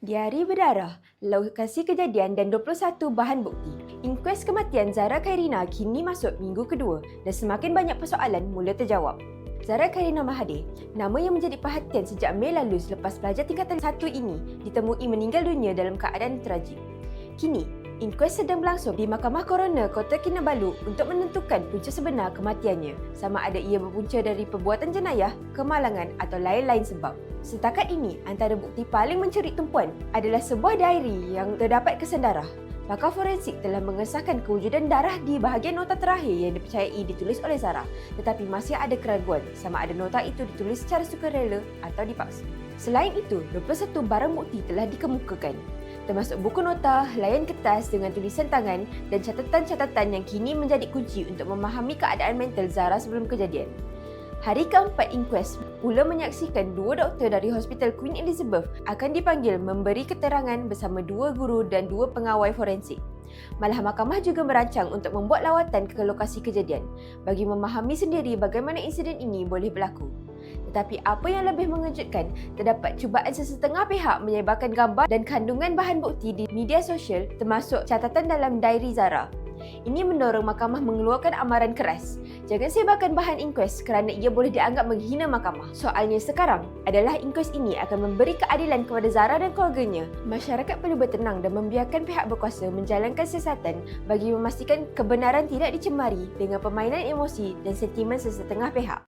Diari berdarah, lokasi kejadian dan 21 bahan bukti. Inkues kematian Zara Khairina kini masuk minggu kedua dan semakin banyak persoalan mula terjawab. Zara Khairina Mahathir, nama yang menjadi perhatian sejak Mei lalu selepas pelajar tingkatan 1 ini ditemui meninggal dunia dalam keadaan tragik. Kini, inkues sedang berlangsung di Mahkamah Coroner Kota Kinabalu untuk menentukan punca sebenar kematiannya, sama ada ia berpunca dari perbuatan jenayah, kemalangan atau lain-lain sebab. Setakat ini, antara bukti paling mencerit tumpuan adalah sebuah diary yang terdapat kesan darah. Pakar forensik telah mengesahkan kewujudan darah di bahagian nota terakhir yang dipercayai ditulis oleh Zara, tetapi masih ada keraguan sama ada nota itu ditulis secara sukarela atau dipaksa. Selain itu, 21 barang bukti telah dikemukakan, termasuk buku nota, layan kertas dengan tulisan tangan dan catatan-catatan yang kini menjadi kunci untuk memahami keadaan mental Zara sebelum kejadian. Hari keempat inkues pula menyaksikan 2 doktor dari Hospital Queen Elizabeth akan dipanggil memberi keterangan bersama 2 guru dan 2 pengawal forensik. Malah mahkamah juga merancang untuk membuat lawatan ke lokasi kejadian bagi memahami sendiri bagaimana insiden ini boleh berlaku. Tetapi apa yang lebih mengejutkan, terdapat cubaan sesetengah pihak menyebarkan gambar dan kandungan bahan bukti di media sosial termasuk catatan dalam diary Zara. Ini mendorong mahkamah mengeluarkan amaran keras. Jangan sebarkan bahan inkues kerana ia boleh dianggap menghina mahkamah. Soalnya sekarang adalah inkues ini akan memberi keadilan kepada Zara dan keluarganya. Masyarakat perlu bertenang dan membiarkan pihak berkuasa menjalankan siasatan bagi memastikan kebenaran tidak dicemari dengan permainan emosi dan sentimen sesetengah pihak.